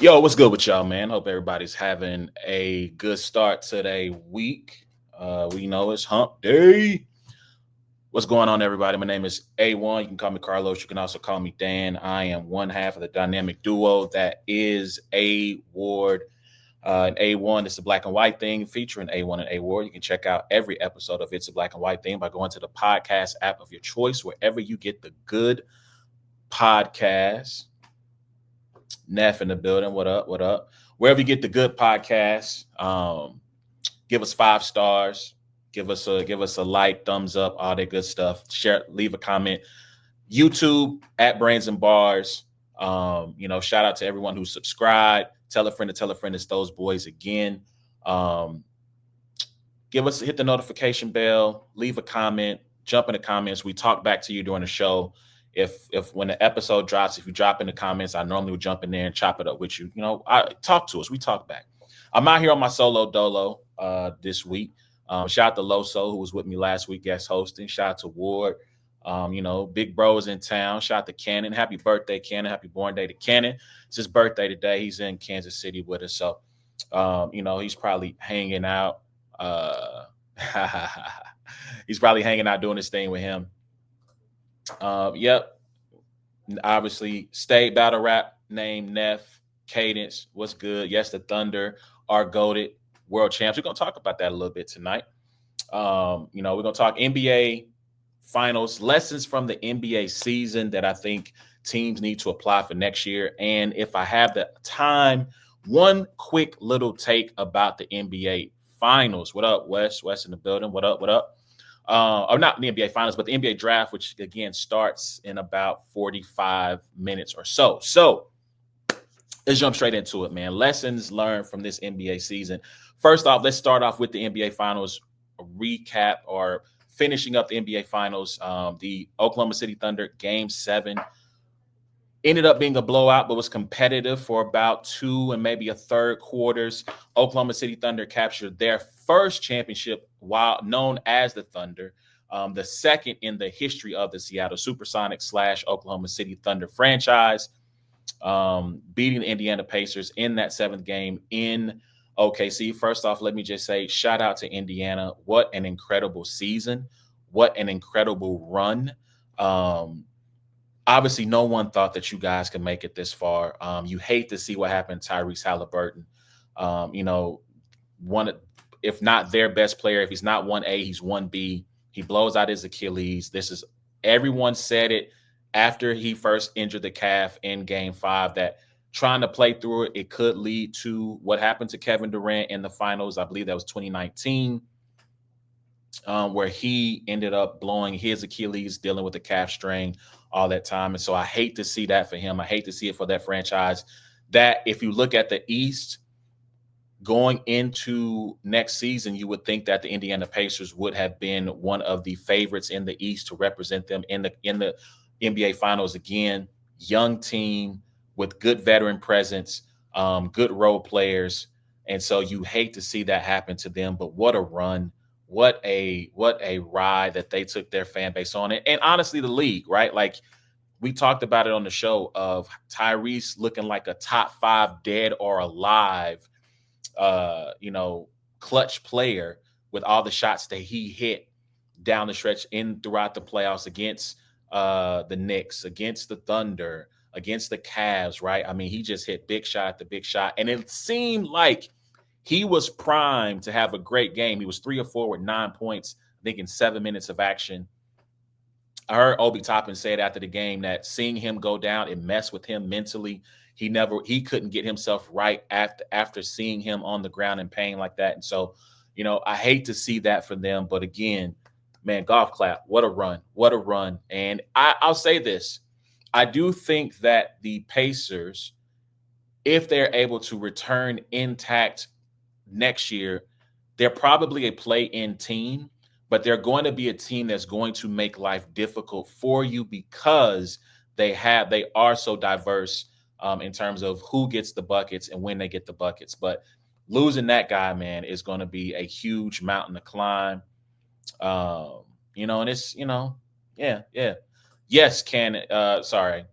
Yo, what's good with y'all, man? Hope everybody's having a good start to their week. We know it's hump day. What's going on, everybody? My name is A1. You can call me Carlos. You can also call me Dan. I am one half of the dynamic duo that is A Ward. And A1 is the black and white thing featuring A1 and A Ward. You can check out every episode of It's a Black and White Thing by going to the podcast app of your choice, wherever you get the good podcasts. Neff in the building. What up? What up? Wherever you get the good podcasts, give us 5 stars. Give us a like, thumbs up, all that good stuff. Share, leave a comment. YouTube at Brains and Bars. Shout out to everyone who subscribed. Tell a friend to tell a friend. It's those boys again. Hit the notification bell. Leave a comment. Jump in the comments. We talk back to you during the show. If when the episode drops, if you drop in the comments, I normally would jump in there and chop it up with you. I talk to us. We talk back. I'm out here on my solo dolo this week. Shout out to Loso, who was with me last week, guest hosting. Shout out to Ward. Big bros in town. Shout out to Cannon. Happy birthday, Cannon. Happy born day to Cannon. It's his birthday today. He's in Kansas City with us. So, he's probably hanging out. He's probably hanging out doing his thing with him. Yep. Obviously, state battle rap name Neff, Cadence. What's good? Yes, the Thunder are goated world champs. We're gonna talk about that a little bit tonight. We're gonna talk NBA finals, lessons from the NBA season that I think teams need to apply for next year. And if I have the time, one quick little take about the NBA finals. What up, Wes? Wes in the building. What up? What up? Or not the NBA finals, but the NBA draft, which again starts in about 45 minutes or so. So let's jump straight into it, man. Lessons learned from this NBA season. First off, let's start off with the NBA finals recap or finishing up the NBA finals. The Oklahoma City Thunder game 7 ended up being a blowout, but was competitive for about 2 and maybe a third quarters. Oklahoma City Thunder captured their first championship while known as the Thunder, the second in the history of the Seattle Supersonics / Oklahoma City Thunder franchise, beating the Indiana Pacers in that 7th game in OKC. First off, let me just say shout out to Indiana. What an incredible season. What an incredible run. Obviously, no one thought that you guys could make it this far. You hate to see what happened to Tyrese Halliburton. One, if not their best player, if he's not 1A, he's 1B. He blows out his Achilles. Everyone said it after he first injured the calf in Game 5 that trying to play through it could lead to what happened to Kevin Durant in the finals. I believe that was 2019, where he ended up blowing his Achilles, dealing with the calf strain all that time. And so I hate to see that for him. I hate to see it for that franchise. That if you look at the East going into next season, you would think that the Indiana Pacers would have been one of the favorites in the East to represent them in the NBA finals again. Young team with good veteran presence, good role players. And so you hate to see that happen to them, but what a run. What a ride that they took their fan base on. And honestly, the league, right? Like we talked about it on the show of Tyrese looking like a top 5 dead or alive, clutch player with all the shots that he hit down the stretch throughout the playoffs against the Knicks, against the Thunder, against the Cavs, right? I mean, he just hit big shot after big shot. And it seemed like he was primed to have a great game. He was 3 or 4 with 9 points, I think in 7 minutes of action. I heard Obi Toppin say it after the game that seeing him go down, it messed with him mentally. He couldn't get himself right after seeing him on the ground in pain like that. And so, I hate to see that for them. But again, man, golf clap. What a run. What a run. And I'll say this. I do think that the Pacers, if they're able to return intact next year, they're probably a play-in team, but they're going to be a team that's going to make life difficult for you because they are so diverse in terms of who gets the buckets and when they get the buckets. But losing that guy, man, is going to be a huge mountain to climb. And it's, yeah. Yes, sorry.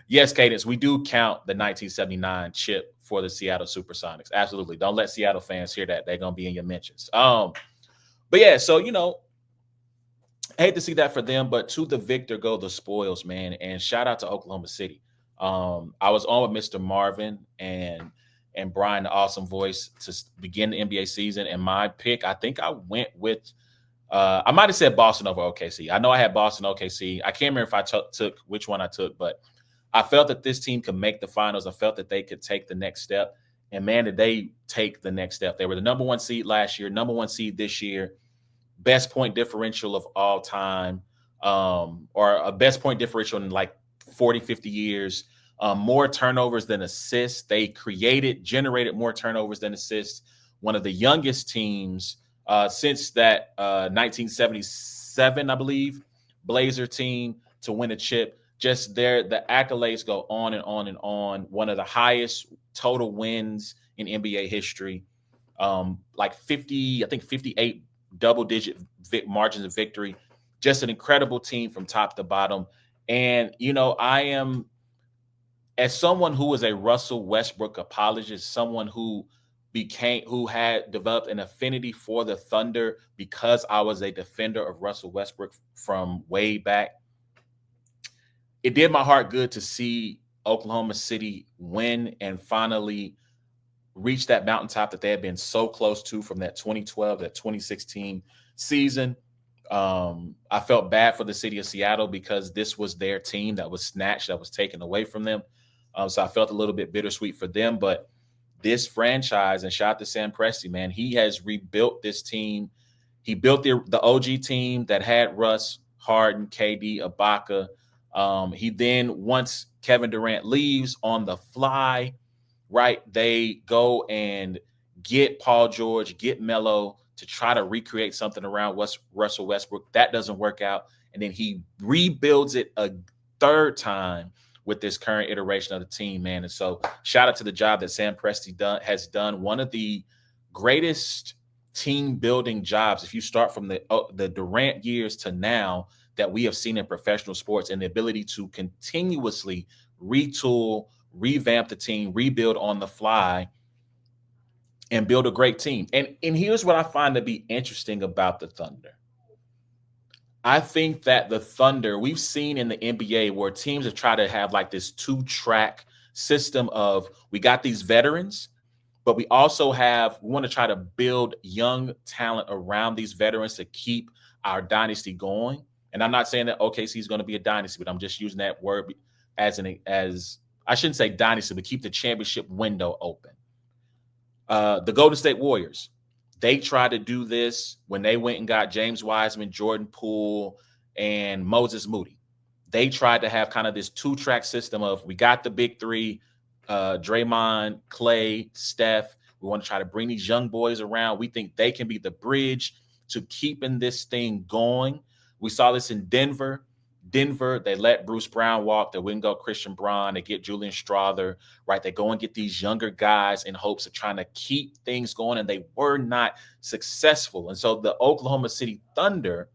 Yes, Cadence, we do count the 1979 chip for the Seattle Supersonics. Absolutely. Don't let Seattle fans hear that. They're gonna be in your mentions. But yeah, so I hate to see that for them, but to the victor go the spoils, man. And shout out to Oklahoma City. I was on with Mr. Marvin and Brian, the awesome voice, to begin the NBA season. And my pick, I think I went with I might have said Boston over OKC. I know I had Boston OKC. I can't remember if I took which one I took, but I felt that this team could make the finals. I felt that they could take the next step. And man, did they take the next step. They were the number one seed last year, number one seed this year, best point differential of all time, or a best point differential in like 40, 50 years. More turnovers than assists. They generated more turnovers than assists. One of the youngest teams since that 1977, I believe, Blazer team to win a chip. Just the accolades go on and on and on. One of the highest total wins in NBA history. Like 50, I think 58 double-digit margins of victory. Just an incredible team from top to bottom. And, I am, as someone who was a Russell Westbrook apologist, someone who had developed an affinity for the Thunder because I was a defender of Russell Westbrook from way back. It did my heart good to see Oklahoma City win and finally reach that mountaintop that they had been so close to from that 2012, that 2016 season. I felt bad for the city of Seattle because this was their team that was snatched, that was taken away from them. So I felt a little bit bittersweet for them, but this franchise, and shout out to Sam Presti, man, he has rebuilt this team. He built the OG team that had Russ, Harden, KD, Ibaka. He then, once Kevin Durant leaves on the fly, right, they go and get Paul George, get Melo to try to recreate something around Russell Westbrook. That doesn't work out. And then he rebuilds it a third time with this current iteration of the team, man. And so shout out to the job that Sam Presti has done. One of the greatest team building jobs, if you start from the Durant years to now, that we have seen in professional sports, and the ability to continuously retool, revamp the team, rebuild on the fly, and build a great team. And here's what I find to be interesting about the Thunder. I think that the Thunder, we've seen in the NBA where teams have tried to have like this two-track system of, we got these veterans, but we also want to try to build young talent around these veterans to keep our dynasty going. And I'm not saying that OKC is going to be a dynasty, but I'm just using that word as I shouldn't say dynasty, but keep the championship window open. The Golden State Warriors, they tried to do this when they went and got James Wiseman, Jordan Poole, and Moses Moody. They tried to have kind of this two-track system of, we got the big three, Draymond, Clay, Steph. We want to try to bring these young boys around. We think they can be the bridge to keeping this thing going. We saw this in Denver. They let Bruce Brown walk. They wouldn't go Christian Braun. They get Julian Strawther, right? They go and get these younger guys in hopes of trying to keep things going, and they were not successful. And so the Oklahoma City Thunder,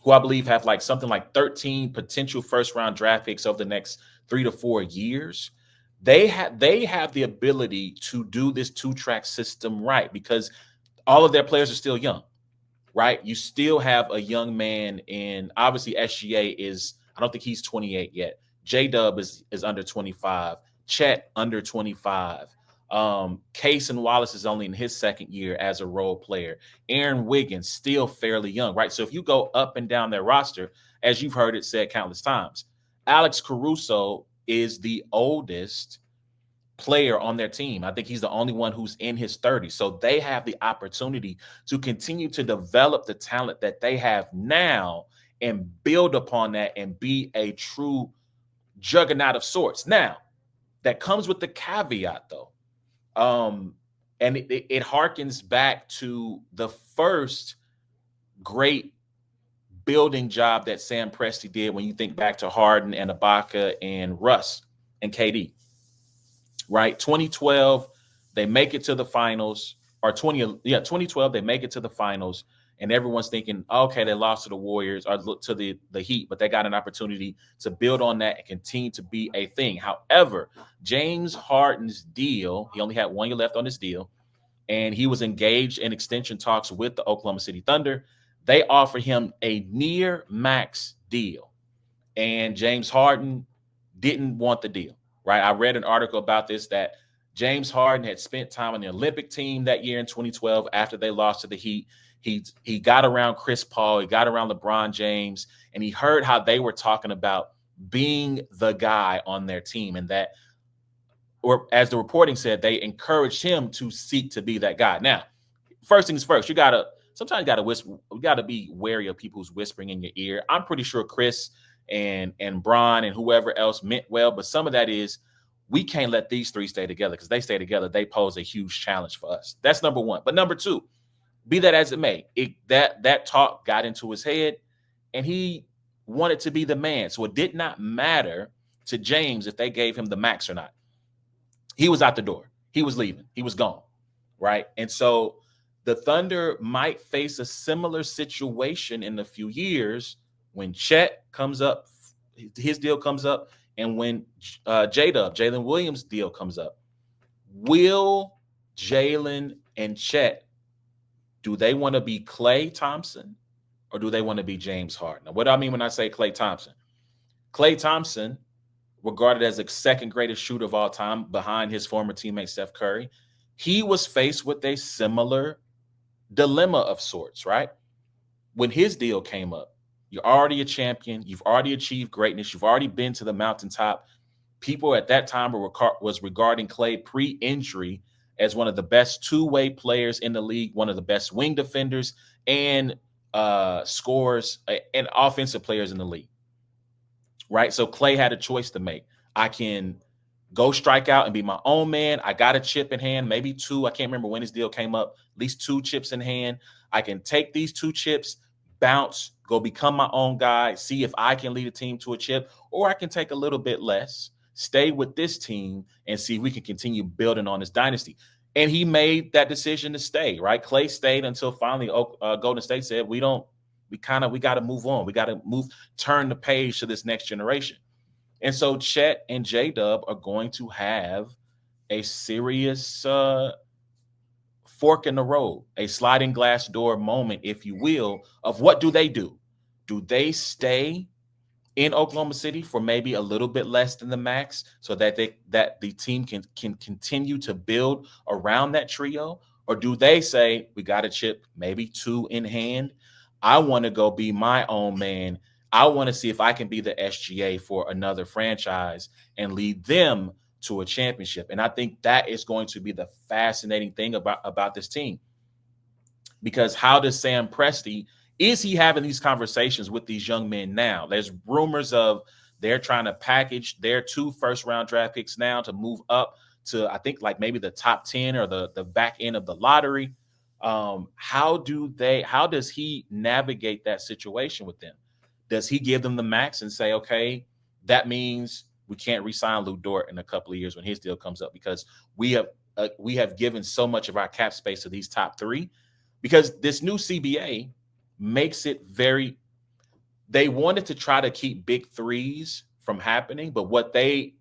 who I believe have like something like 13 potential first-round draft picks over the next 3 to 4 years, they have the ability to do this two-track system right, because all of their players are still young. Right, you still have a young man in, obviously SGA is, I don't think he's 28 yet. J-Dub is under 25. Chet under 25. Case and Wallace is only in his second year as a role player. Aaron Wiggins still fairly young, right? So if you go up and down their roster, as you've heard it said countless times, Alex Caruso is the oldest player on their team. I think he's the only one who's in his 30s. So they have the opportunity to continue to develop the talent that they have now and build upon that and be a true juggernaut of sorts. Now, that comes with the caveat, though. And it harkens back to the first great building job that Sam Presti did when you think back to Harden and Ibaka and Russ and KD. Right, 2012, they make it to the finals, or 2012, they make it to the finals, and everyone's thinking, okay, they lost to the Warriors or to the Heat, but they got an opportunity to build on that and continue to be a thing. However, James Harden's deal, he only had 1 year left on his deal, and he was engaged in extension talks with the Oklahoma City Thunder. They offered him a near max deal, and James Harden didn't want the deal, right? I read an article about this, that James Harden had spent time on the Olympic team that year in 2012 after they lost to the Heat. He got around Chris Paul, he got around LeBron James, and he heard how they were talking about being the guy on their team, and that, or as the reporting said, they encouraged him to seek to be that guy. Now, first things first, sometimes you gotta whisper, you gotta be wary of people who's whispering in your ear. I'm pretty sure Chris and Bron and whoever else meant well, but some of that is, we can't let these three stay together, because they stay together, they pose a huge challenge for us. That's number one. But number two, be that as it may, that talk got into his head, and he wanted to be the man. So it did not matter to James if they gave him the max or not. He was out the door. He was leaving. He was gone, right? And so the Thunder might face a similar situation in a few years when Chet comes up, his deal comes up, and when Jalen Williams' deal comes up. Will Jalen and Chet, do they want to be Klay Thompson, or do they want to be James Harden? Now, what do I mean when I say Klay Thompson? Klay Thompson, regarded as the second greatest shooter of all time behind his former teammate Steph Curry, he was faced with a similar dilemma of sorts, right? When his deal came up, you're already a champion, you've already achieved greatness, you've already been to the mountaintop. People at that time was regarding Klay pre-injury as one of the best two-way players in the league, one of the best wing defenders and scorers and offensive players in the league. Right? So Klay had a choice to make. I can go strike out and be my own man. I got a chip in hand, maybe two. I can't remember when his deal came up, at least 2 chips in hand. I can take these 2 chips, bounce, go become my own guy, see if I can lead a team to a chip, or I can take a little bit less, stay with this team, and see if we can continue building on this dynasty. And he made that decision to stay, right? Klay stayed until finally Golden State said, we got to move on. We got to turn the page to this next generation. And so Chet and J-Dub are going to have a serious fork in the road, a sliding glass door moment, if you will, of what do they do? Do they stay in Oklahoma City for maybe a little bit less than the max so that the team can continue to build around that trio? Or do they say, we got a chip, maybe 2 in hand, I want to go be my own man. I want to see if I can be the SGA for another franchise and lead them to a championship. And I think that is going to be the fascinating thing about this team. Because how does Sam Presti, is he having these conversations with these young men now? There's rumors of they're trying to package their 2 first-round draft picks now to move up to, I think, like maybe the top 10 or the back end of the lottery. How does he navigate that situation with them? Does he give them the max and say, okay, that means we can't re-sign Lou Dort in a couple of years when his deal comes up, because we have given so much of our cap space to these top 3? Because this new CBA makes it they wanted to try to keep big threes from happening, but what the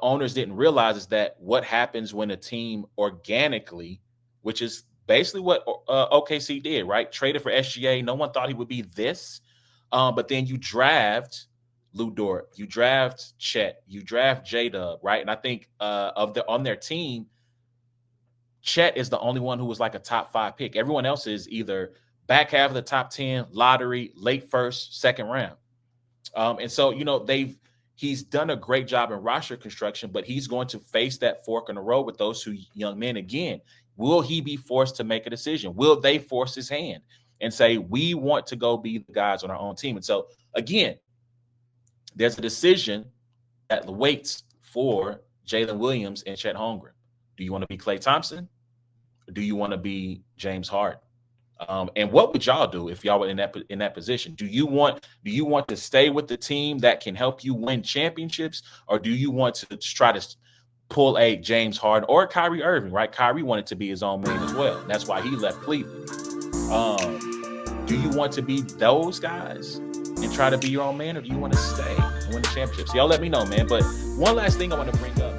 owners didn't realize is that what happens when a team organically, which is basically what OKC did, right? Traded for SGA. No one thought he would be this. But then you draft Lou Dort, you draft Chet, you draft J-Dub, right? And I think on their team, Chet is the only one who was like a top 5 pick. Everyone else is either back half of the top 10, lottery, late first, second round. And so, he's done a great job in roster construction, but he's going to face that fork in the road with those 2 young men again. Will he be forced to make a decision? Will they force his hand and say, we want to go be the guys on our own team? And so, again, there's a decision that waits for Jalen Williams and Chet Holmgren. Do you want to be Klay Thompson? Or do you want to be James Harden? And what would y'all do if y'all were in that position? Do you want to stay with the team that can help you win championships, or do you want to try to pull a James Harden or Kyrie Irving? Right, Kyrie wanted to be his own man as well. That's why he left Cleveland. Do you want to be those guys and try to be your own man, or do you want to stay and win the championship? So y'all let me know, man. But one last thing I want to bring up.